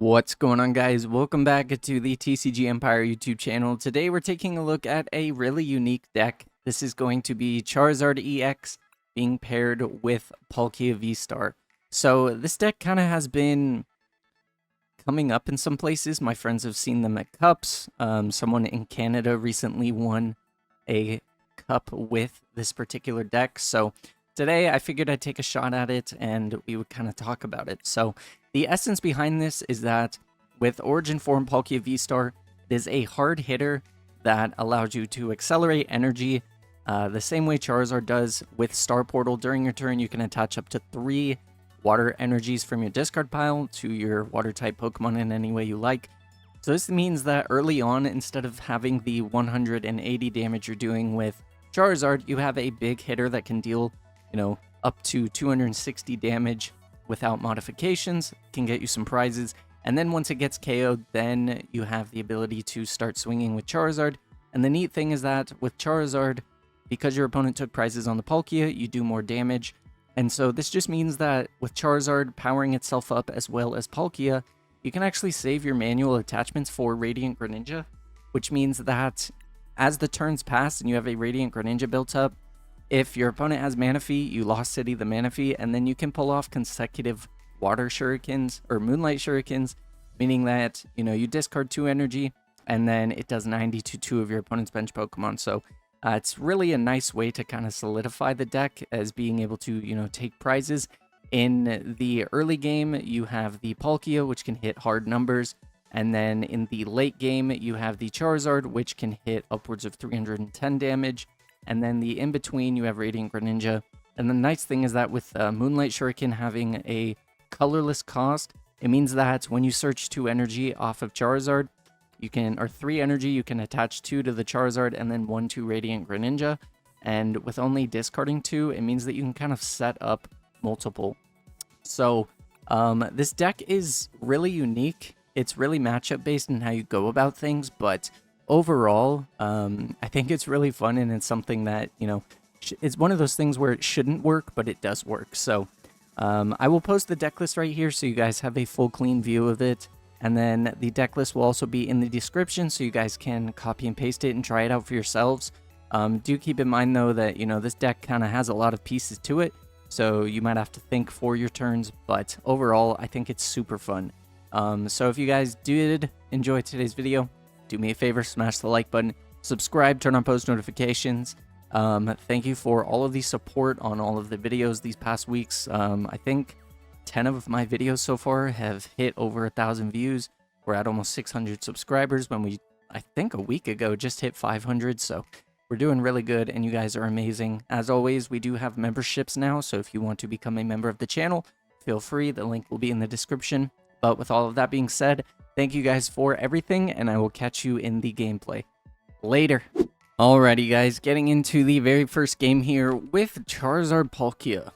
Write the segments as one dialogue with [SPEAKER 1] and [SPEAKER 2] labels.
[SPEAKER 1] What's going on, guys? Welcome back to the TCG Empire YouTube channel. Today we're taking a look at a really unique deck. This is going to be Charizard EX being paired with Palkia VSTAR. So this deck kind of has been coming up in some places. My friends have seen them at cups. Someone in Canada recently won a cup with this particular deck. So today I figured I'd take a shot at it and we would kind of talk about it. So the essence behind this is that with Origin Form Palkia VSTAR, it is a hard hitter that allows you to accelerate energy the same way Charizard does with Star Portal. During your turn, you can attach up to 3 water energies from your discard pile to your water-type Pokemon in any way you like. So this means that early on, instead of having the 180 damage you're doing with Charizard, you have a big hitter that can deal, up to 260 damage without modifications, can get you some prizes, and then once it gets KO'd, then you have the ability to start swinging with Charizard. And the neat thing is that with Charizard, because your opponent took prizes on the Palkia, you do more damage. And so this just means that with Charizard powering itself up as well as Palkia, you can actually save your manual attachments for Radiant Greninja, which means that as the turns pass and you have a Radiant Greninja built up, if your opponent has Manaphy, you Lost City the Manaphy, and then you can pull off consecutive Water Shurikens or Moonlight Shurikens, meaning that, you discard 2 energy, and then it does 90 to 2 of your opponent's bench Pokemon. So it's really a nice way to kind of solidify the deck as being able to, take prizes. In the early game, you have the Palkia, which can hit hard numbers, and then in the late game, you have the Charizard, which can hit upwards of 310 damage. And then the in-between, you have Radiant Greninja. And the nice thing is that with Moonlight Shuriken having a colorless cost, it means that when you search 2 energy off of Charizard, or 3 energy, you can attach 2 to the Charizard and then 1 to Radiant Greninja. And with only discarding 2, it means that you can kind of set up multiple. So this deck is really unique. It's really matchup based in how you go about things, but overall, I think it's really fun, and it's something that, it's one of those things where it shouldn't work, but it does work. So I will post the deck list right here so you guys have a full clean view of it. And then the deck list will also be in the description so you guys can copy and paste it and try it out for yourselves. Do keep in mind, though, that, this deck kind of has a lot of pieces to it, so you might have to think for your turns. But overall, I think it's super fun. So if you guys did enjoy today's video, do me a favor, smash the like button, subscribe, turn on post notifications. Thank you for all of the support on all of the videos these past weeks. I think 10 of my videos so far have hit over 1,000 views. We're at almost 600 subscribers when we, I think a week ago, just hit 500. So we're doing really good, and you guys are amazing. As always, we do have memberships now, so if you want to become a member of the channel, feel free. The link will be in the description. But with all of that being said, thank you guys for everything, and I will catch you in the gameplay. Later. Alrighty, guys, getting into the very first game here with Charizard Palkia.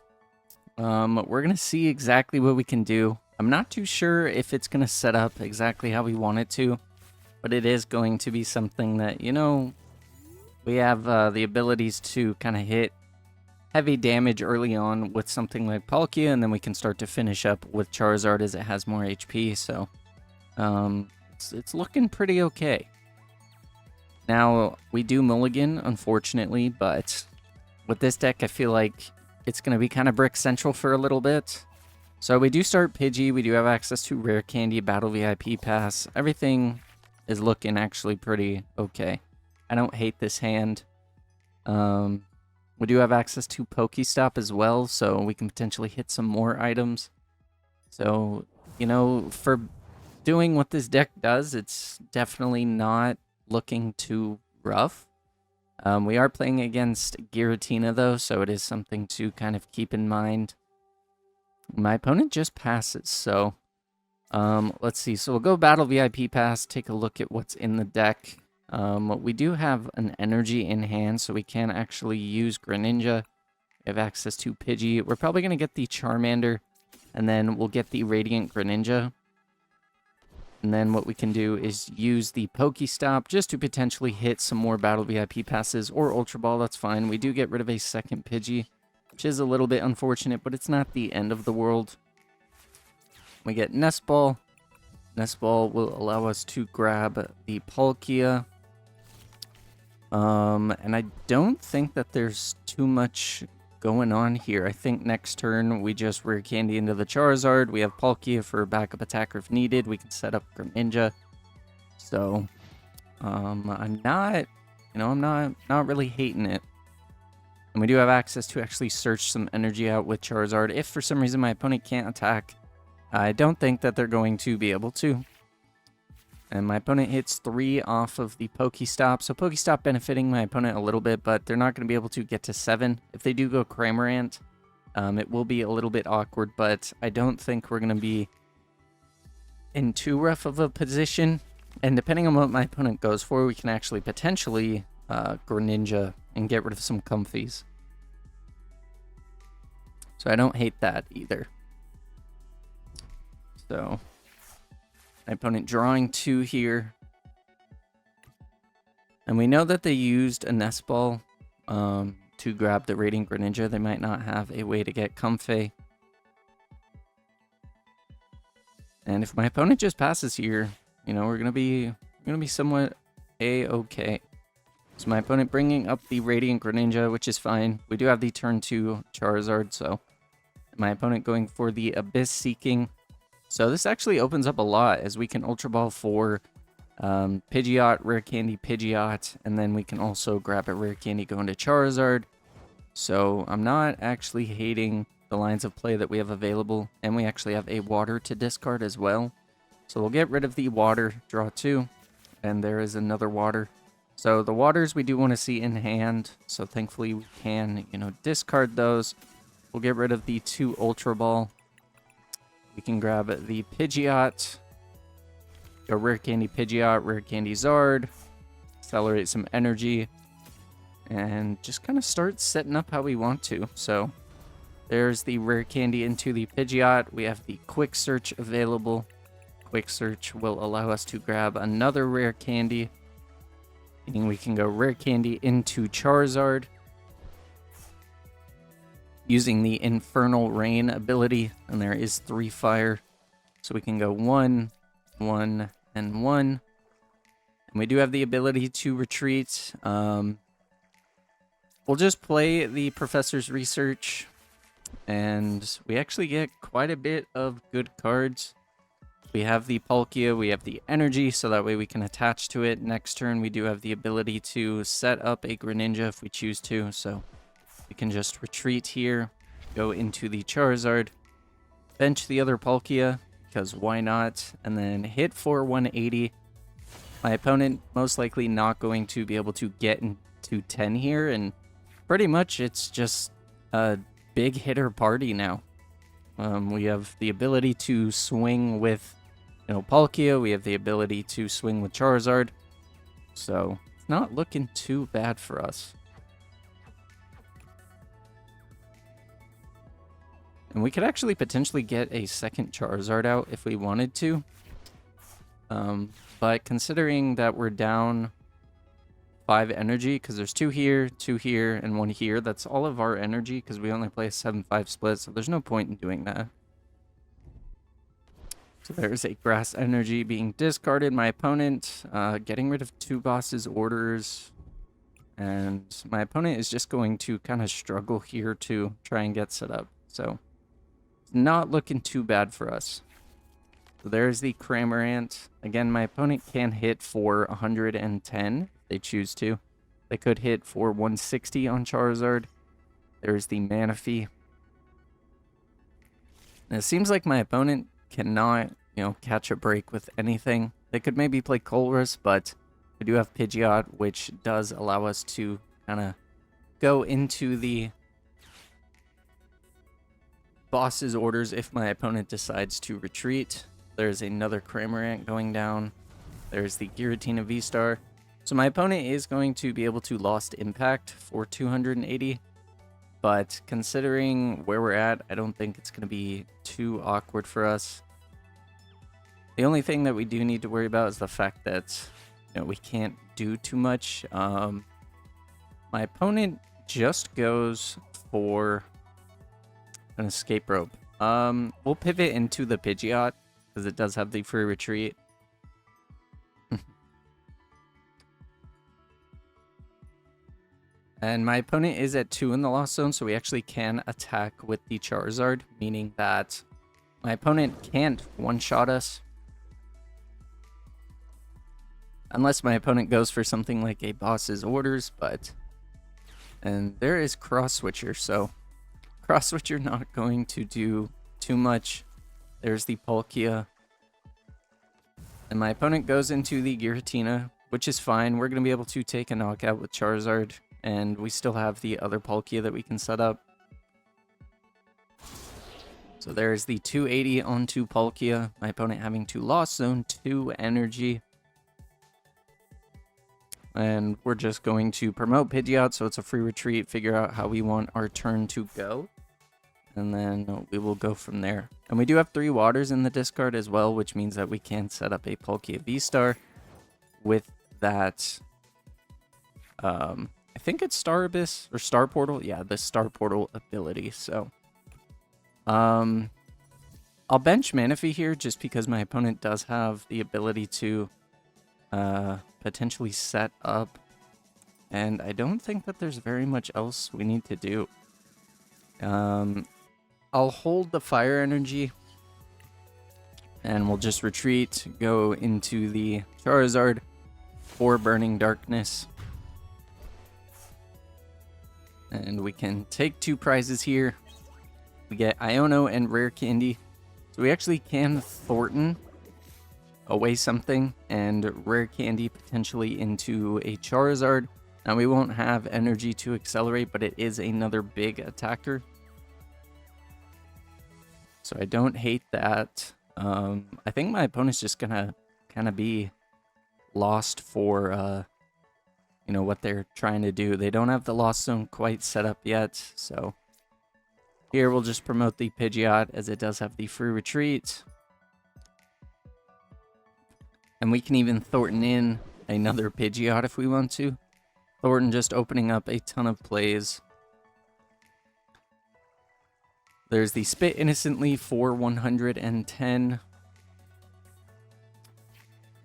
[SPEAKER 1] We're going to see exactly what we can do. I'm not too sure if it's going to set up exactly how we want it to, but it is going to be something that, we have the abilities to kind of hit heavy damage early on with something like Palkia, and then we can start to finish up with Charizard as it has more HP, so it's looking pretty okay. Now, we do mulligan, unfortunately, but with this deck, I feel like it's going to be kind of Brick Central for a little bit. So we do start Pidgey, we do have access to Rare Candy, Battle VIP Pass. Everything is looking actually pretty okay. I don't hate this hand. We do have access to Pokestop as well, so we can potentially hit some more items. So, for doing what this deck does, it's definitely not looking too rough. We are playing against Giratina, though, so it is something to kind of keep in mind. My opponent just passes, so let's see. So we'll go Battle VIP Pass, take a look at what's in the deck. We do have an energy in hand, so we can actually use Greninja. We have access to Pidgey. We're probably going to get the Charmander, and then we'll get the Radiant Greninja. And then what we can do is use the Pokestop just to potentially hit some more Battle VIP passes, or Ultra Ball, that's fine. We do get rid of a second Pidgey, which is a little bit unfortunate, but it's not the end of the world. We get Nest Ball, Nest Ball will allow us to grab the Palkia. And I don't think that there's too much going on here. I think next turn we just rare candy into the Charizard. We have Palkia for backup attacker if needed. We can set up Greninja. So, I'm not, I'm not really hating it. And we do have access to actually search some energy out with Charizard. If for some reason my opponent can't attack, I don't think that they're going to be able to. And my opponent hits 3 off of the Pokestop. So Pokestop benefiting my opponent a little bit, but they're not going to be able to get to 7. If they do go Cramorant, it will be a little bit awkward, but I don't think we're going to be in too rough of a position. And depending on what my opponent goes for, we can actually potentially Greninja and get rid of some comfies. So I don't hate that either. So my opponent drawing 2 here. And we know that they used a Nest Ball to grab the Radiant Greninja. They might not have a way to get Comfey. And if my opponent just passes here, we're gonna be somewhat a-okay. So my opponent bringing up the Radiant Greninja, which is fine. We do have the turn 2 Charizard, so my opponent going for the Abyss Seeking. So this actually opens up a lot, as we can Ultra Ball for Pidgeot, Rare Candy Pidgeot, and then we can also grab a Rare Candy going to Charizard. So I'm not actually hating the lines of play that we have available, and we actually have a water to discard as well. So we'll get rid of the water, draw 2, and there is another water. So the waters we do want to see in hand, so thankfully we can, discard those. We'll get rid of the 2 Ultra Ball. We can grab the Pidgeot, go Rare Candy Pidgeot, Rare Candy Zard, accelerate some energy, and just kind of start setting up how we want to. So there's the Rare Candy into the Pidgeot. We have the Quick Search available. Quick Search will allow us to grab another Rare Candy, meaning we can go Rare Candy into Charizard using the Infernal Rain ability, and there is 3 fire, so we can go 1, 1, and 1. And we do have the ability to retreat. We'll just play the Professor's Research, and we actually get quite a bit of good cards. We have the Palkia, we have the energy, so that way we can attach to it. Next turn, we do have the ability to set up a Greninja if we choose to, so we can just retreat here, go into the Charizard, bench the other Palkia, because why not, and then hit for 180. My opponent most likely not going to be able to get into 10 here, and pretty much it's just a big hitter party now. We have the ability to swing with Palkia, we have the ability to swing with Charizard, so it's not looking too bad for us. And we could actually potentially get a second Charizard out if we wanted to. But considering that we're down 5 energy, because there's 2 here, and 1 here, that's all of our energy, because we only play a 7-5 split, so there's no point in doing that. So there's a Grass Energy being discarded. My opponent getting rid of 2 Boss's Orders. And my opponent is just going to kind of struggle here to try and get set up. So it's not looking too bad for us. So there's the Cramorant. Again, my opponent can hit for 110 if they choose to. They could hit for 160 on Charizard. There's the Manaphy. And it seems like my opponent cannot, catch a break with anything. They could maybe play Colress, but we do have Pidgeot, which does allow us to kind of go into the boss's orders if my opponent decides to retreat. There's another Cramorant going down. There's the Giratina VSTAR. So my opponent is going to be able to Lost Impact for 280. But considering where we're at, I don't think it's going to be too awkward for us. The only thing that we do need to worry about is the fact that we can't do too much. My opponent just goes for an Escape Rope. We'll pivot into the Pidgeot because it does have the free retreat. And my opponent is at 2 in the Lost Zone, so we actually can attack with the Charizard, meaning that my opponent can't one-shot us. Unless my opponent goes for something like a boss's orders, but... And there is Cross Switcher, so... Cross Switcher not going to do too much. There's the Palkia. And my opponent goes into the Giratina, which is fine. We're going to be able to take a knockout with Charizard. And we still have the other Palkia that we can set up. So there's the 280 onto Palkia. My opponent having to Lost Zone 2 energy. And we're just going to promote Pidgeot, so it's a free retreat, figure out how we want our turn to go. And then we will go from there. And we do have 3 waters in the discard as well, which means that we can set up a Palkia VSTAR with that... I think it's Star Abyss or Star Portal. Yeah, the Star Portal ability. So, I'll bench Manaphy here just because my opponent does have the ability to potentially set up. And I don't think that there's very much else we need to do. I'll hold the fire energy. And we'll just retreat, go into the Charizard for Burning Darkness. And we can take 2 prizes here. We get Iono and Rare Candy. So we actually can Thornton away something and Rare Candy potentially into a Charizard. Now we won't have energy to accelerate, but it is another big attacker. So I don't hate that. I think my opponent's just gonna kind of be lost for... you know, what they're trying to do. They don't have the Lost Zone quite set up yet, so here we'll just promote the Pidgeot as it does have the free retreat. And we can even Thornton in another Pidgeot if we want to. Thornton just opening up a ton of plays. There's the Spit Innocently for 110.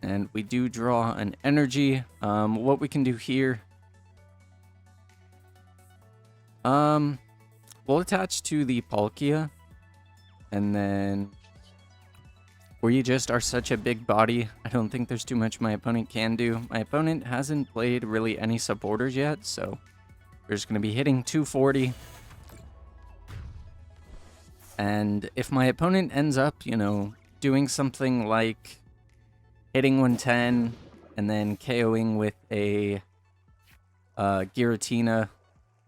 [SPEAKER 1] And we do draw an energy. What we can do here... we'll attach to the Palkia. And then... we just are such a big body. I don't think there's too much my opponent can do. My opponent hasn't played really any supporters yet. So we're just going to be hitting 240. And if my opponent ends up, you know, doing something like... hitting 110 and then KOing with a Giratina,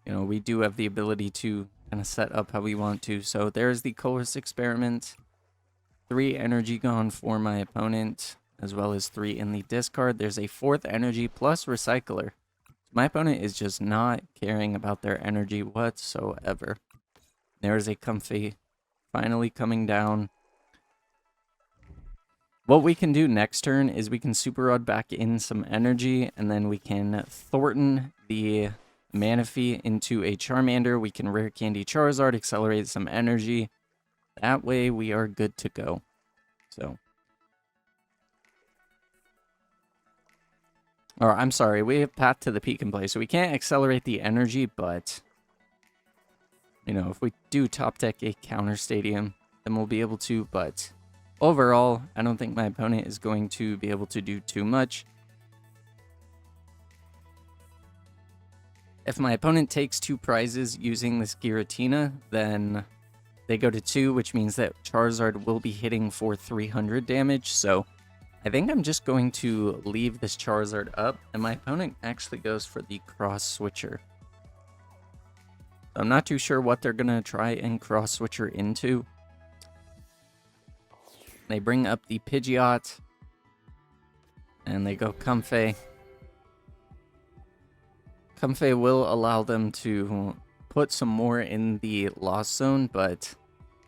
[SPEAKER 1] you know, we do have the ability to kind of set up how we want to. So there's the Colorless Experiment. 3 energy gone for my opponent, as well as 3 in the discard. There's a 4th energy plus Recycler. My opponent is just not caring about their energy whatsoever. There's a Comfey finally coming down. What we can do next turn is we can Super Rod back in some energy, and then we can Thornton the Manaphy into a Charmander. We can Rare Candy Charizard, accelerate some energy. That way we are good to go. So. Or, I'm sorry, we have Path to the Peak in play, so we can't accelerate the energy, but... you know, if we do top deck a Counter Stadium, then we'll be able to, but... overall, I don't think my opponent is going to be able to do too much. If my opponent takes 2 prizes using this Giratina, then they go to 2, which means that Charizard will be hitting for 300 damage. So I think I'm just going to leave this Charizard up, and my opponent actually goes for the Cross Switcher. I'm not too sure what they're going to try and Cross Switcher into. They bring up the Pidgeot, and they go Comfey. Comfey will allow them to put some more in the Lost Zone, but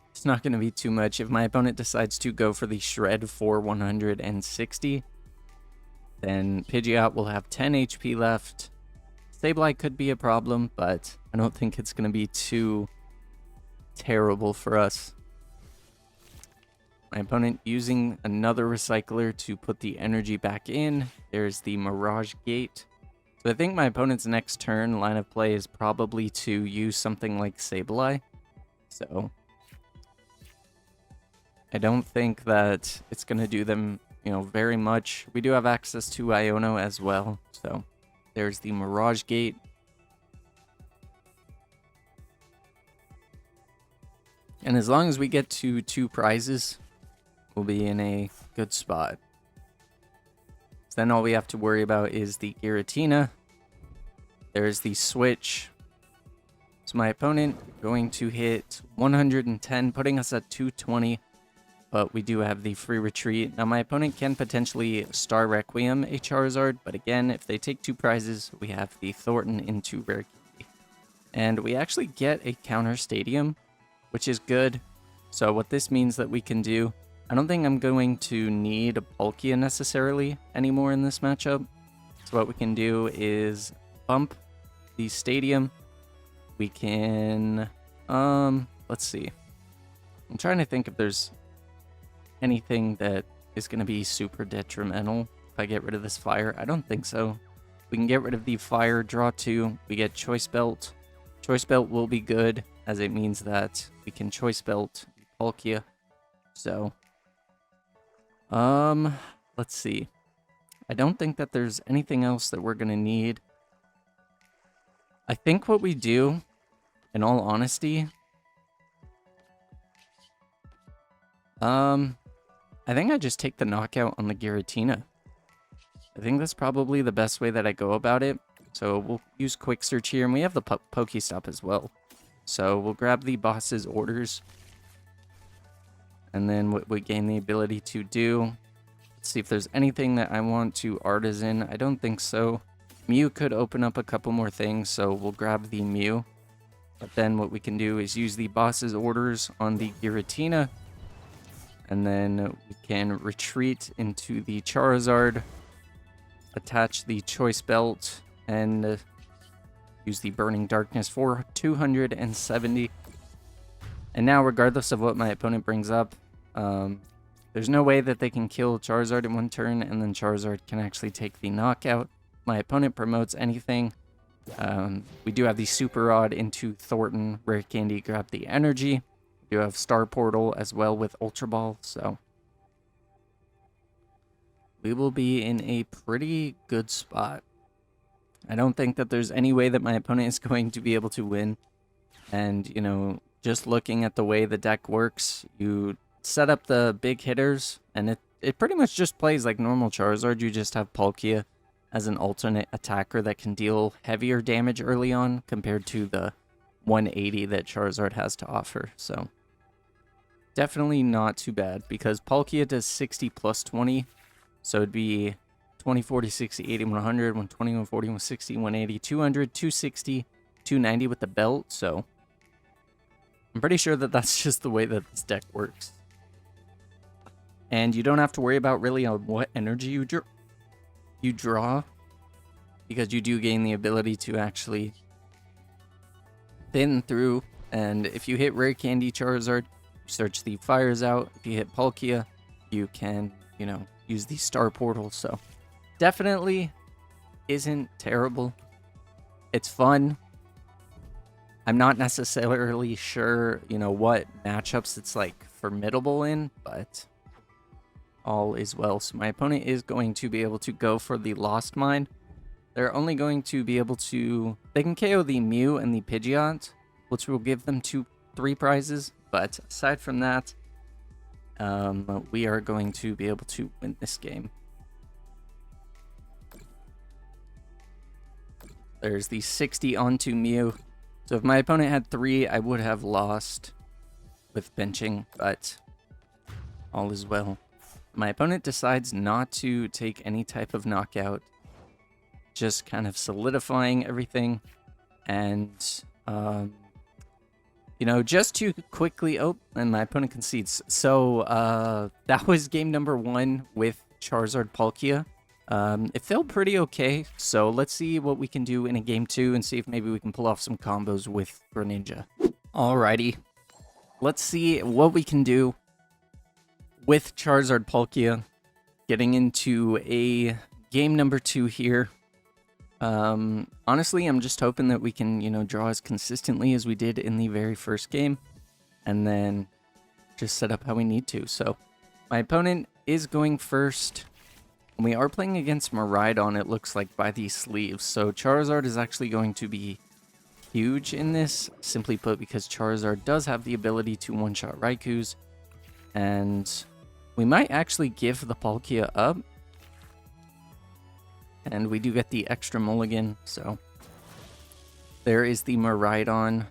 [SPEAKER 1] it's not going to be too much. If my opponent decides to go for the Shred for 160, then Pidgeot will have 10 HP left. Sableye could be a problem, but I don't think it's going to be too terrible for us. My opponent using another recycler to put the energy back in. There's the Mirage Gate. So I think my opponent's next turn line of play is probably to use something like Sableye. So I don't think that it's going to do them, very much. We do have access to Iono as well. So there's the Mirage Gate. And as long as we get to 2 prizes, we'll be in a good spot. So then all we have to worry about is the Giratina. There's the switch. So my opponent going to hit 110, putting us at 220. But we do have the free retreat. Now my opponent can potentially Star Requiem a Charizard. But again, if they take 2 prizes, we have the Thornton into Rare Candy. And we actually get a counter Stadium, which is good. So what this means that we can do, I don't think I'm going to need a Palkia necessarily anymore in this matchup. So what we can do is bump the Stadium. We can, let's see. I'm trying to think if there's anything that is going to be super detrimental if I get rid of this fire. I don't think so. We can get rid of the fire, draw 2. We get Choice Belt. Choice Belt will be good, as it means that we can Choice Belt Palkia. So, let's see. I don't think that there's anything else that we're going to need. I think what we do, in all honesty, I think I just take the knockout on the Giratina. I think that's probably the best way that I go about it. So we'll use Quick Search here, and we have the Pokestop as well. So we'll grab the boss's orders. And then what we gain the ability to do. Let's see if there's anything that I want to Artisan. I don't think so. Mew could open up a couple more things, so we'll grab the Mew. But then what we can do is use the boss's orders on the Giratina. And then we can retreat into the Charizard. Attach the Choice Belt. And use the Burning Darkness for 270. And now, regardless of what my opponent brings up, there's no way that they can kill Charizard in 1 turn, and then Charizard can actually take the knockout. My opponent promotes anything. We do have the Super Rod into Thornton, Rare Candy, grab the energy. We do have Star Portal as well with Ultra Ball, so we will be in a pretty good spot. I don't think that there's any way that my opponent is going to be able to win. And, just looking at the way the deck works, you set up the big hitters, and it pretty much just plays like normal Charizard. You just have Palkia as an alternate attacker that can deal heavier damage early on compared to the 180 that Charizard has to offer. So definitely not too bad, because Palkia does 60 plus 20. So it'd be 20, 40, 60, 80, 100, 120, 140, 160, 180, 200, 260, 290 with the belt. So I'm pretty sure that that's just the way that this deck works. And you don't have to worry about really on what energy you draw, because you do gain the ability to actually thin through. And if you hit Rare Candy Charizard, search the fires out. If you hit Palkia, you can, use the Star Portal. So definitely isn't terrible. It's fun. I'm not necessarily sure, what matchups it's like formidable in, but all is well. So my opponent is going to be able to go for the Lost Mine. They're only going to be able to, they can KO the Mew and the Pidgeot, which will give them 3 prizes. But aside from that, we are going to be able to win this game. There's the 60 onto Mew. So if my opponent had 3, I would have lost with benching, but all is well. My opponent decides not to take any type of knockout, just kind of solidifying everything. And, just to quickly, and my opponent concedes. So that was game number 1 with Charizard Palkia. It felt pretty okay, so let's see what we can do in a game 2 and see if maybe we can pull off some combos with Greninja. Alrighty, let's see what we can do with Charizard Palkia, getting into a game number 2 here. Honestly, I'm just hoping that we can, draw as consistently as we did in the very first game, and then just set up how we need to. So my opponent is going first. We are playing against Miraidon, it looks like, by these sleeves. So Charizard is actually going to be huge in this, simply put, because Charizard does have the ability to one-shot Raikus. And we might actually give the Palkia up. And we do get the extra mulligan, so there is the Miraidon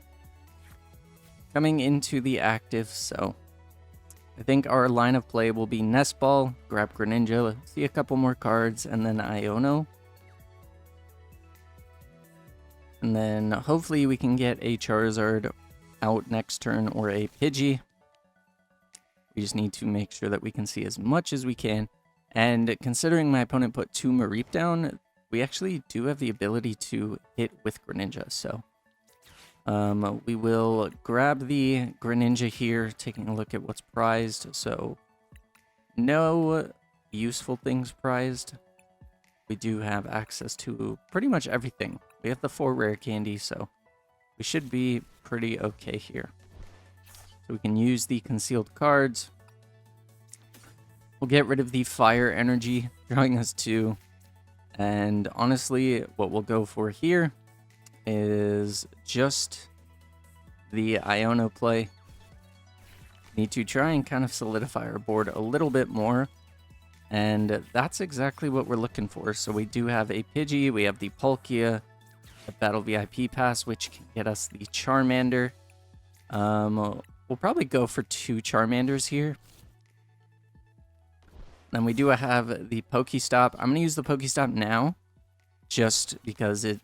[SPEAKER 1] coming into the active. So I think our line of play will be Nest Ball, grab Greninja, see a couple more cards, and then Iono. And then hopefully we can get a Charizard out next turn, or a Pidgey. We just need to make sure that we can see as much as we can. And considering my opponent put 2 Mareep down, we actually do have the ability to hit with Greninja. So we will grab the Greninja here, taking a look at what's prized. So no useful things prized. We do have access to pretty much everything. We have the 4 rare candy, so we should be pretty okay here. So we can use the concealed cards. We'll get rid of the fire energy, drawing us 2. And honestly, what we'll go for here is just the Iono play. Need to try and kind of solidify our board a little bit more. And that's exactly what we're looking for. So we do have a Pidgey, we have the Palkia, a Battle VIP Pass, which can get us the Charmander. We'll probably go for 2 Charmanders here. Then we do have the Pokestop. I'm going to use the Pokestop now, just because it,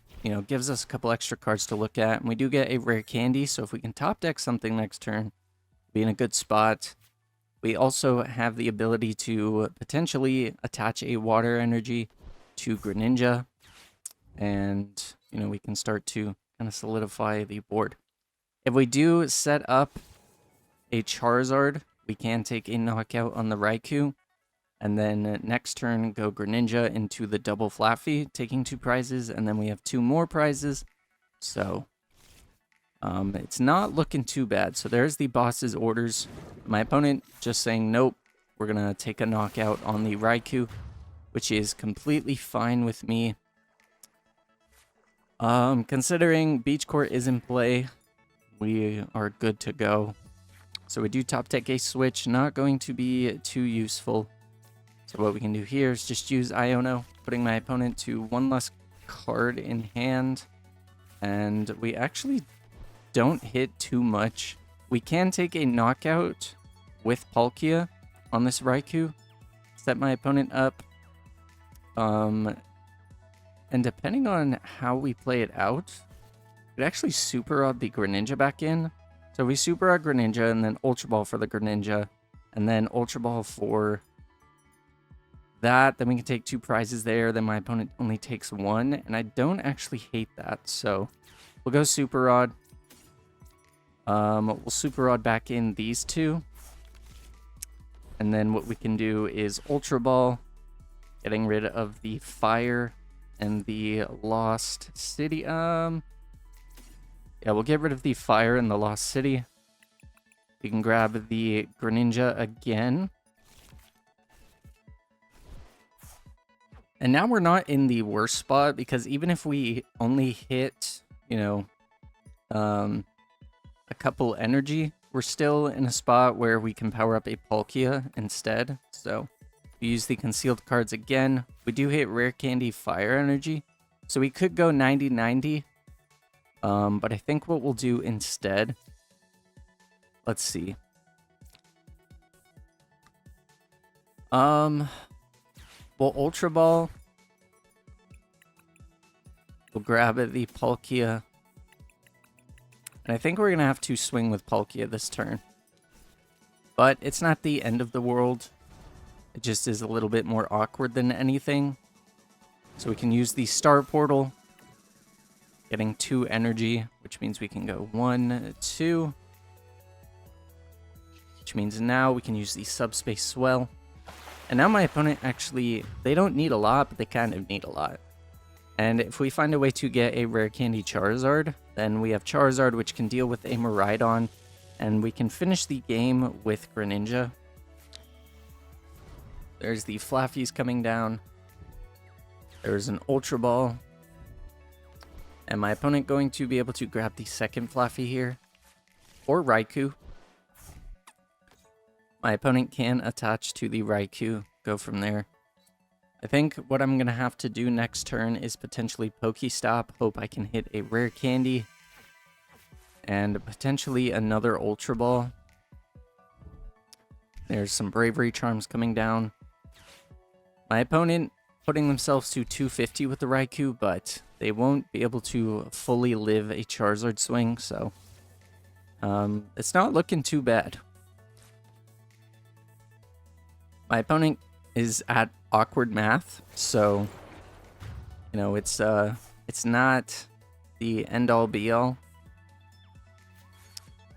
[SPEAKER 1] gives us a couple extra cards to look at. And we do get a rare candy, so if we can top deck something next turn, be in a good spot. We also have the ability to potentially attach a water energy to Greninja, and, we can start to kind of solidify the board. If we do set up a Charizard, we can take a knockout on the Raikou. And then next turn, go Greninja into the double flat fee, taking 2 prizes, and then we have 2 more prizes. So it's not looking too bad. So there's the boss's orders. My opponent just saying, nope, we're going to take a knockout on the Raikou, which is completely fine with me. Considering Beach Court is in play, we are good to go. So we do top deck a switch, not going to be too useful. So what we can do here is just use Iono, putting my opponent to 1 less card in hand. And we actually don't hit too much. We can take a knockout with Palkia on this Raikou, set my opponent up. And depending on how we play it out, we'd actually Super Rod the Greninja back in. So we Super Rod Greninja, and then Ultra Ball for the Greninja, and then Ultra Ball for that. Then we can take 2 prizes there. Then my opponent only takes 1, and I don't actually hate that. So we'll go Super Rod. We'll Super Rod back in these 2. And then what we can do is Ultra Ball, getting rid of the Fire and the Lost City. Yeah, we'll get rid of the Fire and the Lost City. We can grab the Greninja again. And now we're not in the worst spot, because even if we only hit, a couple energy, we're still in a spot where we can power up a Palkia instead. So we use the concealed cards again. We do hit rare candy fire energy, so we could go 90-90. But I think what we'll do instead, let's see. We'll Ultra Ball. We'll grab the Palkia. And I think we're going to have to swing with Palkia this turn. But it's not the end of the world. It just is a little bit more awkward than anything. So we can use the Star Portal, getting 2 energy, which means we can go 1, 2. which means now we can use the Subspace Swell. And now my opponent actually, they don't need a lot, but they kind of need a lot. And if we find a way to get a Rare Candy Charizard, then we have Charizard, which can deal with a Miraidon, and we can finish the game with Greninja. There's the Flaffies coming down. There's an Ultra Ball. And my opponent going to be able to grab the second Flaffy here, or Raikou. My opponent can attach to the Raikou, go from there. I think what I'm going to have to do next turn is potentially Pokestop, hope I can hit a Rare Candy, and potentially another Ultra Ball. There's some Bravery Charms coming down. My opponent putting themselves to 250 with the Raikou, but they won't be able to fully live a Charizard swing, so it's not looking too bad. My opponent is at awkward math, so you know it's not the end-all be-all.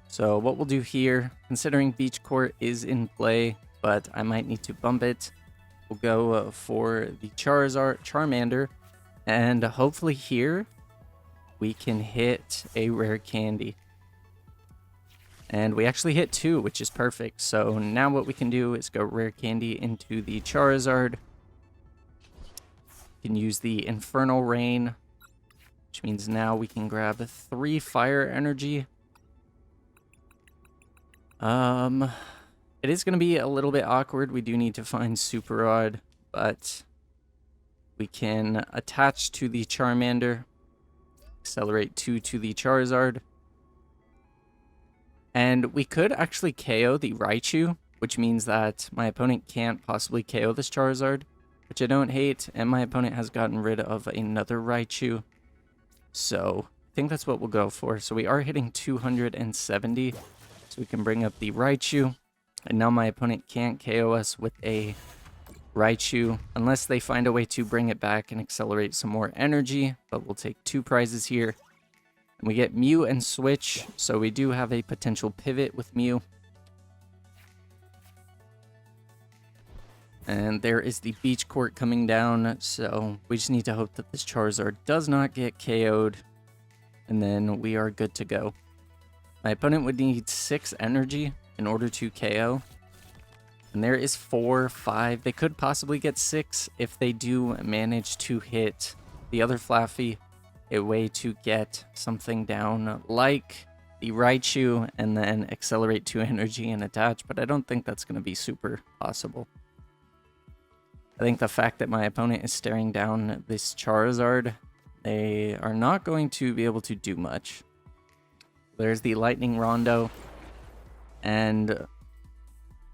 [SPEAKER 1] So what we'll do here, considering Beach Court is in play, but I might need to bump it, we'll go for the Charmander, and hopefully here we can hit a Rare Candy. And we actually hit 2, which is perfect. So now what we can do is go Rare Candy into the Charizard. We can use the Infernal Rain, which means now we can grab 3 Fire Energy. It is going to be a little bit awkward. We do need to find Super Rod, but we can attach to the Charmander, accelerate 2 to the Charizard. And we could actually KO the Raichu, which means that my opponent can't possibly KO this Charizard, which I don't hate, and my opponent has gotten rid of another Raichu. So I think that's what we'll go for. So we are hitting 270, so we can bring up the Raichu. And now my opponent can't KO us with a Raichu, unless they find a way to bring it back and accelerate some more energy, but we'll take 2 prizes here. And we get Mew and Switch, so we do have a potential pivot with Mew. And there is the Beach Court coming down, so we just need to hope that this Charizard does not get KO'd, and then we are good to go. My opponent would need 6 energy in order to KO. And there is 4, 5. They could possibly get 6 if they do manage to hit the other Flaffy, a way to get something down like the Raichu and then accelerate 2 energy and attach, but I don't think that's going to be super possible. I think the fact that my opponent is staring down this Charizard, they are not going to be able to do much. There's the Lightning Rondo, and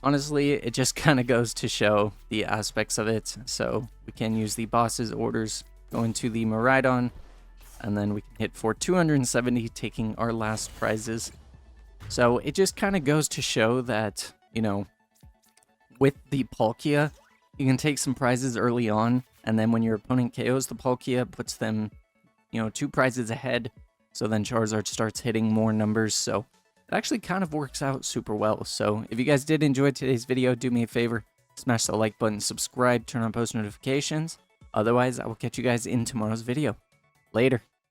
[SPEAKER 1] honestly, it just kind of goes to show the aspects of it. So we can use the boss's orders, go into the Miraidon, and then we can hit for 270, taking our last prizes. So it just kind of goes to show that, you know, with the Palkia, you can take some prizes early on, and then when your opponent KOs the Palkia, puts them, you know, 2 prizes ahead, so then Charizard starts hitting more numbers. So it actually kind of works out super well. So if you guys did enjoy today's video, do me a favor, smash the like button, subscribe, turn on post notifications. Otherwise, I will catch you guys in tomorrow's video. Later.